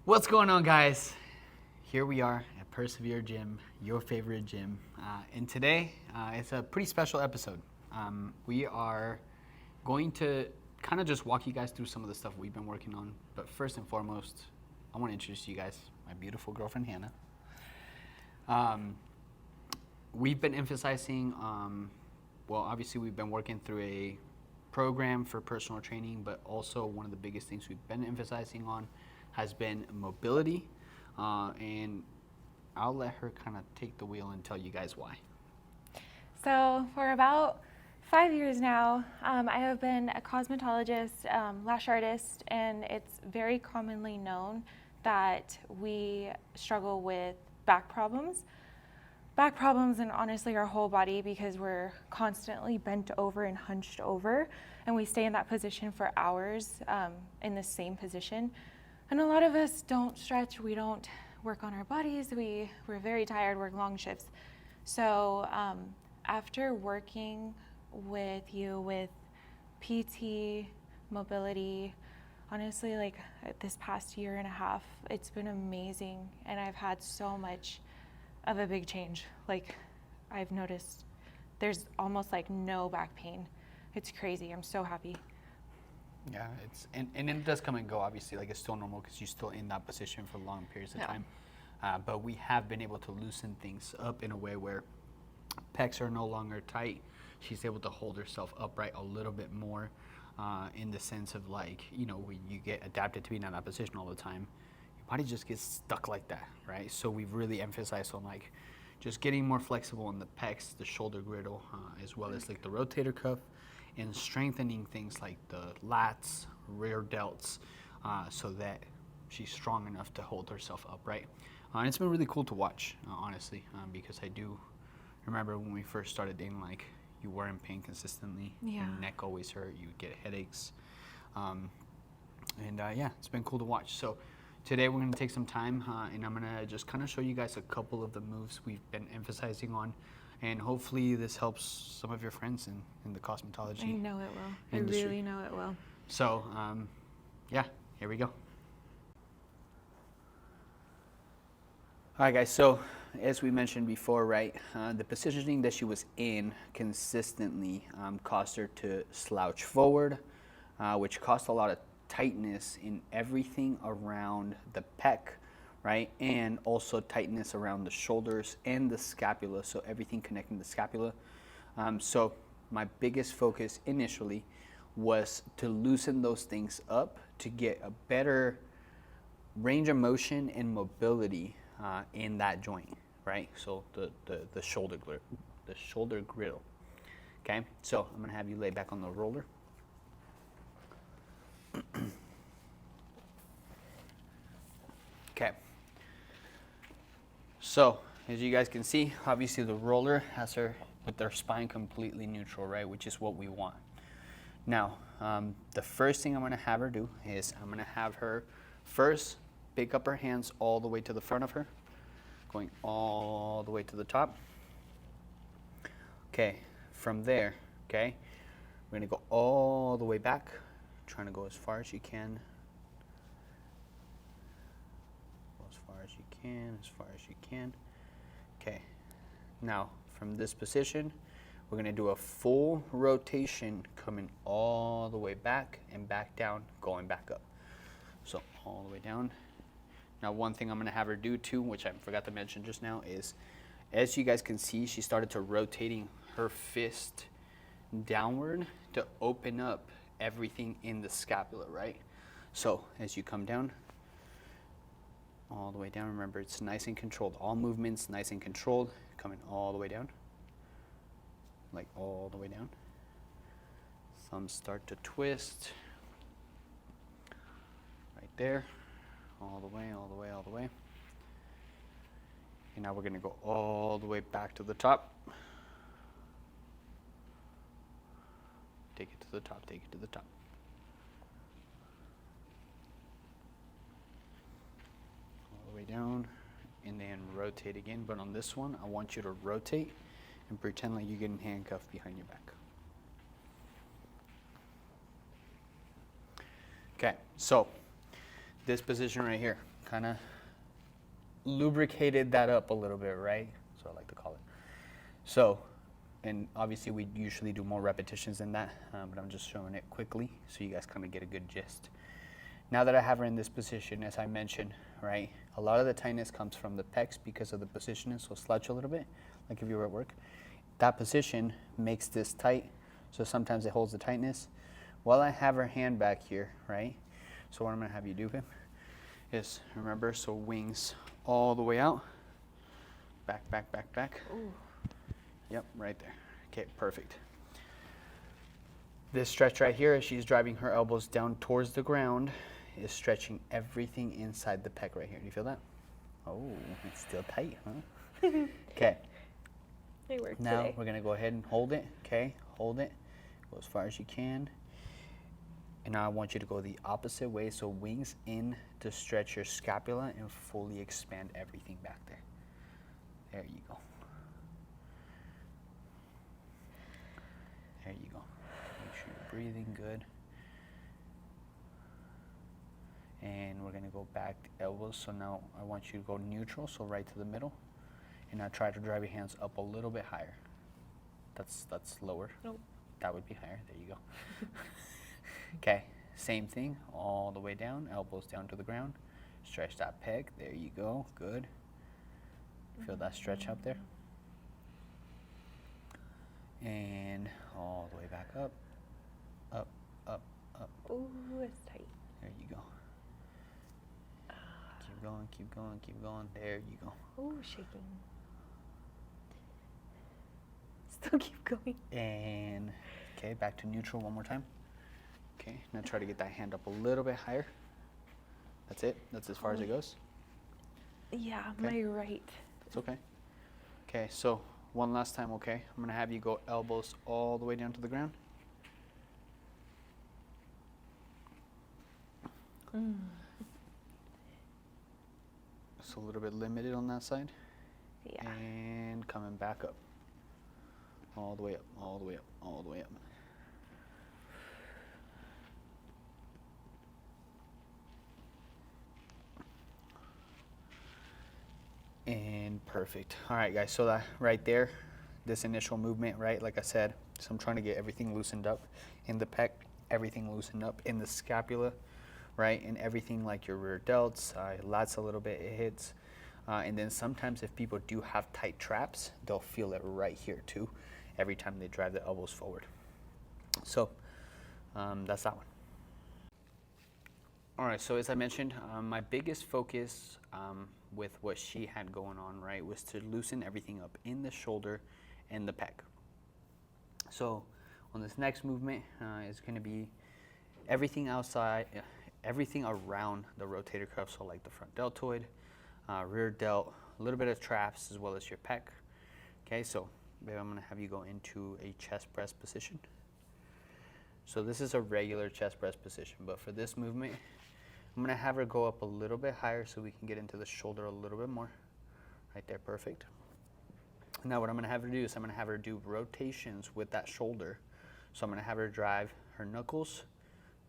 What's going on, guys? Here we are at Persevere Gym, your favorite gym. And today, it's a pretty special episode. We are going to kind of just walk you guys through some of the stuff we've been working on. But first and foremost, I want to introduce you guys, my beautiful girlfriend, Hannah. We've been emphasizing, obviously we've been working through a program for personal training, but also one of the biggest things we've been emphasizing on has been mobility, and I'll let her kind of take the wheel and tell you guys why. So for about 5 years now, I have been a cosmetologist, lash artist, and it's very commonly known that we struggle with back problems. Back problems and honestly our whole body, because we're constantly bent over and hunched over, and we stay in that position for hours in the same position. And a lot of us don't stretch, we don't work on our bodies, we're very tired, work long shifts. So after working with you with PT, mobility, honestly, like this past year and a half, it's been amazing. And I've had so much of a big change. Like I've noticed there's almost like no back pain. It's crazy, I'm so happy. Yeah, and it does come and go, obviously, like it's still normal because you're still in that position for long periods of time. But we have been able to loosen things up in a way where pecs are no longer tight. She's able to hold herself upright a little bit more, in the sense of like, when you get adapted to being in that position all the time, your body just gets stuck like that, right? So we've really emphasized on like just getting more flexible in the pecs, the shoulder girdle, as well as like the rotator cuff, and strengthening things like the lats, rear delts, so that she's strong enough to hold herself upright. And it's been really cool to watch, honestly, because I do remember when we first started dating, like you were in pain consistently, your neck always hurt, you would get headaches, it's been cool to watch. So today we're gonna take some time, and I'm gonna just kind of show you guys a couple of the moves we've been emphasizing on. And hopefully this helps some of your friends in the cosmetology I know it will. industry. I really know it will. So, here we go. All right, guys, so as we mentioned before, right, the positioning that she was in consistently caused her to slouch forward, which caused a lot of tightness in everything around the pec, right? And also tightness around the shoulders and the scapula, so everything connecting the scapula. So my biggest focus initially was to loosen those things up to get a better range of motion and mobility in that joint, right? So the shoulder griddle. Okay, so I'm gonna have you lay back on the roller. Okay. So, as you guys can see, obviously the roller has her with their spine completely neutral, right? Which is what we want. Now, the first thing I'm gonna have her do is I'm gonna have her first pick up her hands all the way to the front of her, going all the way to the top. Okay, from there, okay, we're gonna go all the way back, trying to go as far as you can. As far as you can. Okay, now from this position, we're gonna do a full rotation coming all the way back and back down, going back up. So all the way down. Now one thing I'm gonna have her do too, which I forgot to mention just now, is as you guys can see, she started to rotating her fist downward to open up everything in the scapula, right? So as you come down, all the way down. Remember, it's nice and controlled. All movements nice and controlled. Coming all the way down. Like all the way down. Thumbs start to twist. Right there. All the way, all the way, all the way. And now we're going to go all the way back to the top. Take it to the top, take it to the top. Way down, and then rotate again. But on this one, I want you to rotate and pretend like you're getting handcuffed behind your back. Okay, so this position right here kind of lubricated that up a little bit, right? So I like to call it. So, and obviously we usually do more repetitions than that, but I'm just showing it quickly so you guys kind of get a good gist. Now that I have her in this position, as I mentioned, right, a lot of the tightness comes from the pecs because of the positioning, so slouch a little bit, like if you were at work. That position makes this tight, so sometimes it holds the tightness. While I have her hand back here, right, so what I'm gonna have you do, Pim, is remember, so wings all the way out, back, back, back, back. Ooh. Yep, right there. Okay, perfect. This stretch right here, as she's driving her elbows down towards the ground, is stretching everything inside the pec right here. Do you feel that? Oh, it's still tight, huh? Okay. It worked Now today. we're gonna go ahead and hold it. Okay, hold it. Go as far as you can. And now I want you to go the opposite way, so wings in to stretch your scapula and fully expand everything back there. There you go. There you go. Make sure you're breathing good. And we're gonna go back elbows. So now I want you to go neutral, so right to the middle. And now try to drive your hands up a little bit higher. That's lower. Nope. That would be higher. There you go. Okay, same thing, all the way down, elbows down to the ground. Stretch that pec. There you go. Good. Feel that stretch up there. And all the way back up, up, up, up. Ooh, it's tight. There you go. Keep going, keep going, keep going. There you go. Ooh, shaking. Still keep going. And, okay, back to neutral one more time. Okay, now try to get that hand up a little bit higher. That's it. That's as far as it goes. Yeah, Okay. my right. It's okay. Okay, so one last time, okay? I'm gonna have you go elbows all the way down to the ground. It's a little bit limited on that side. Yeah. And coming back up. All the way up, all the way up, all the way up. And perfect. All right, guys, so that right there, this initial movement, right, like I said, so I'm trying to get everything loosened up in the pec, everything loosened up in the scapula, right, and everything like your rear delts, lats a little bit, it hits. And then sometimes if people do have tight traps, they'll feel it right here too, every time they drive the elbows forward. So that's that one. All right, so as I mentioned, my biggest focus with what she had going on, right, was to loosen everything up in the shoulder and the pec. So on this next movement is going to be everything outside, everything around the rotator cuff, so like the front deltoid, rear delt, a little bit of traps as well as your pec. Okay, so babe, I'm going to have you go into a chest press position. So this is a regular chest press position, but for this movement, I'm gonna have her go up a little bit higher so we can get into the shoulder a little bit more. Right there, perfect. Now what I'm gonna have her do is I'm gonna have her do rotations with that shoulder. So I'm gonna have her drive her knuckles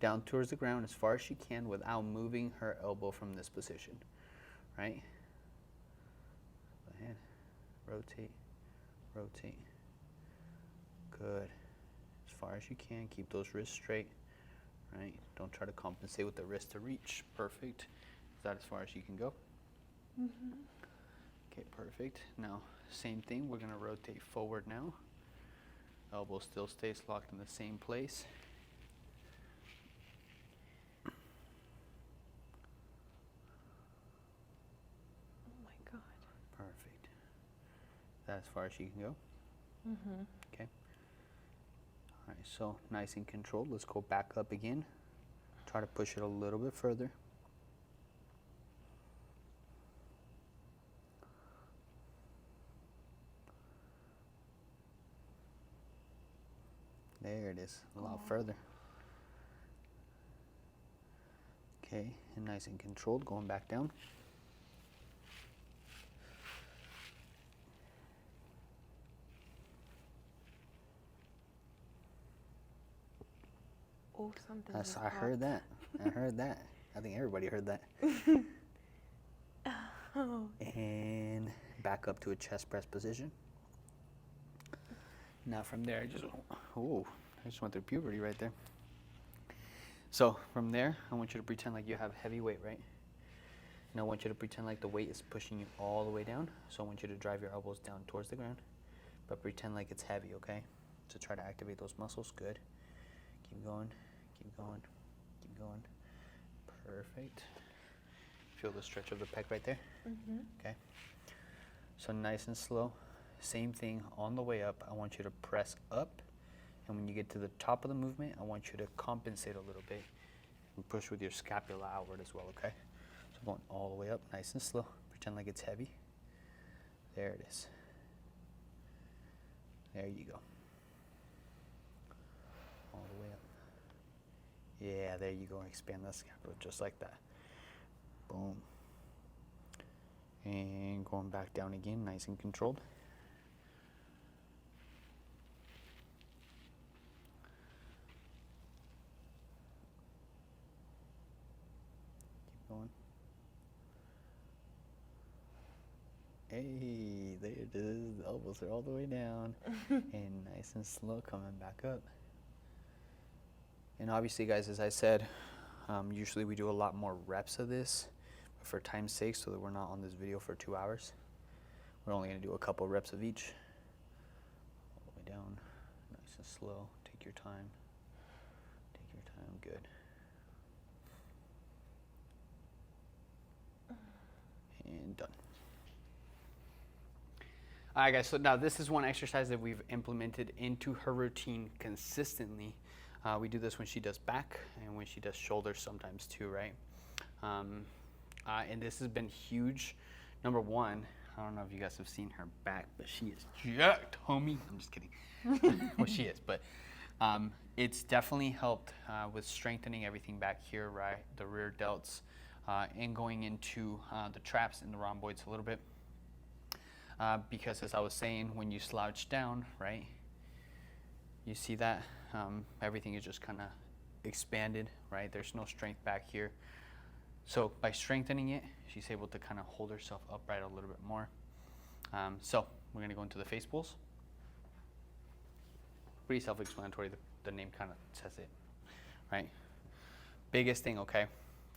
down towards the ground as far as she can without moving her elbow from this position, right? Go ahead, rotate, rotate. Good. As far as you can, keep those wrists straight. Right? Don't try to compensate with the wrist to reach. Perfect. Is that as far as you can go? Mm-hmm. Okay, perfect. Now, same thing. We're going to rotate forward now. Elbow still stays locked in the same place. Oh my God. Perfect. Is that as far as you can go? Mm-hmm. Okay. All right, so nice and controlled. Let's go back up again. Try to push it a little bit further. There it is, a lot further. Okay, and nice and controlled, going back down. Oh, something. That's, just I heard popped. that. I heard that. I think everybody heard that. Oh. And back up to a chest press position. Now from there, I just went through puberty right there. So from there, I want you to pretend like you have heavy weight, right? And I want you to pretend like the weight is pushing you all the way down. So I want you to drive your elbows down towards the ground, but pretend like it's heavy, okay? So try to activate those muscles, good. Keep going, keep going, keep going. Perfect. Feel the stretch of the pec right there? Mm-hmm. Okay. So nice and slow. Same thing on the way up. I want you to press up. And when you get to the top of the movement, I want you to compensate a little bit and push with your scapula outward as well, okay? So going all the way up, nice and slow. Pretend like it's heavy. There it is. There you go. All the way up. Yeah, there you go. Expand that scapula just like that. Boom. And going back down again, nice and controlled. Keep going. Hey, there it is. The elbows are all the way down. And nice and slow coming back up. And obviously, guys, as I said, usually we do a lot more reps of this. But for time's sake, so that we're not on this video for 2 hours, we're only going to do a couple reps of each. All the way down, nice and slow. Take your time. Take your time, good. And done. All right, guys, so now this is one exercise that we've implemented into her routine consistently. We do this when she does back and when she does shoulders sometimes too, right? And this has been huge. Number one, I don't know if you guys have seen her back, but she is jacked, homie. I'm just kidding. Well, she is, but it's definitely helped with strengthening everything back here, right? The rear delts and going into the traps and the rhomboids a little bit. Because as I was saying, when you slouch down, right, you see that everything is just kind of expanded, right? There's no strength back here. So by strengthening it, she's able to kind of hold herself upright a little bit more. So we're going to go into the face pulls. Pretty self-explanatory. The name kind of says it, right? Biggest thing, okay.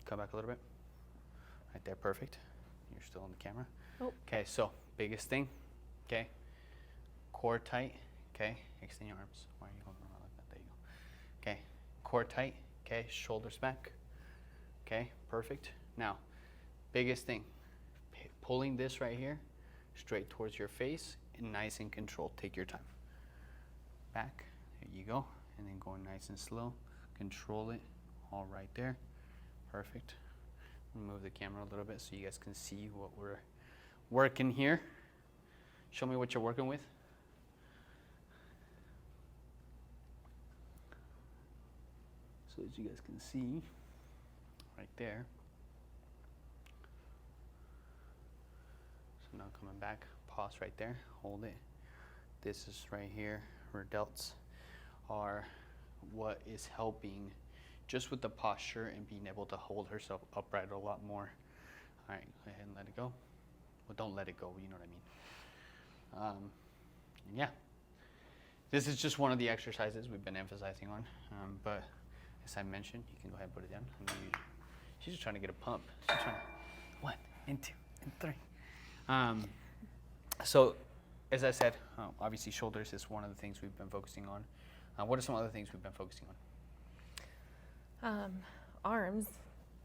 Come back a little bit. Right there, perfect. You're still on the camera. Oh. Okay, so biggest thing, okay. Core tight, okay. Extend your arms. Why are you going around like that? There you go. Okay, core tight, okay. Shoulders back, okay. Perfect. Now, biggest thing, pulling this right here straight towards your face and nice and controlled. Take your time. Back, there you go. And then going nice and slow. Control it, all right there. Perfect. Move the camera a little bit so you guys can see what we're working here. Show me what you're working with. So as you guys can see, right there. So now coming back, pause right there, hold it. This is right here, her delts are what is helping just with the posture and being able to hold herself upright a lot more. All right, go ahead and let it go. Well, don't let it go, you know what I mean. Yeah, this is just one of the exercises we've been emphasizing on, but as I mentioned, you can go ahead and put it down. And then she's just trying to get a pump. She's trying to, 1 and 2 and 3. So, as I said, obviously shoulders is one of the things we've been focusing on. What are some other things we've been focusing on? Arms,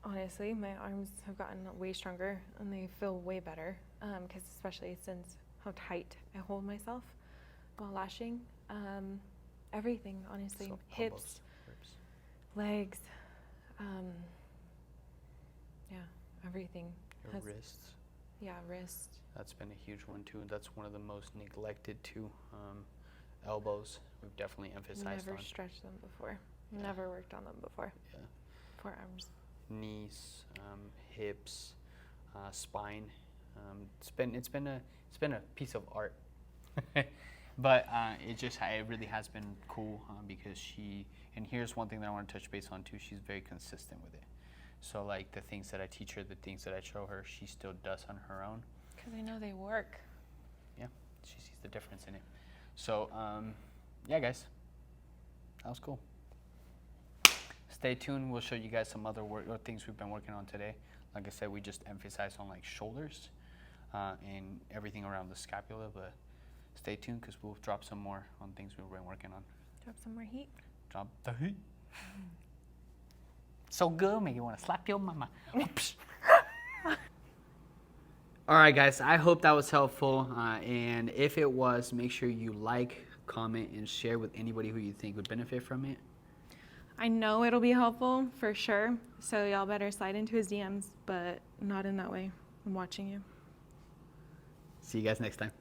honestly, my arms have gotten way stronger and they feel way better, because especially since how tight I hold myself while lashing. Everything, honestly, So hips, elbows, ribs. legs, yeah, everything. Your has- wrists. Yeah, wrist. That's been a huge one too. That's one of the most neglected too. Elbows, we've definitely emphasized Never on. stretched them before. Yeah. Never worked on them before. Yeah. Forearms. Knees, hips, spine. It's been a piece of art, but it really has been cool because and here's one thing that I want to touch base on too. She's very consistent with it. So like the things that I teach her, the things that I show her, she still does on her own. Because I know they work. Yeah, she sees the difference in it. So yeah, guys, that was cool. Stay tuned. We'll show you guys some other work or things we've been working on today. Like I said, we just emphasize on like shoulders and everything around the scapula, but stay tuned because we'll drop some more on things we've been working on. Drop some more heat. Drop the heat. So good, make you want to slap your mama. All right, guys, I hope that was helpful. And if it was, make sure you like, comment, and share with anybody who you think would benefit from it. I know it'll be helpful for sure. So y'all better slide into his DMs, but not in that way. I'm watching you. See you guys next time.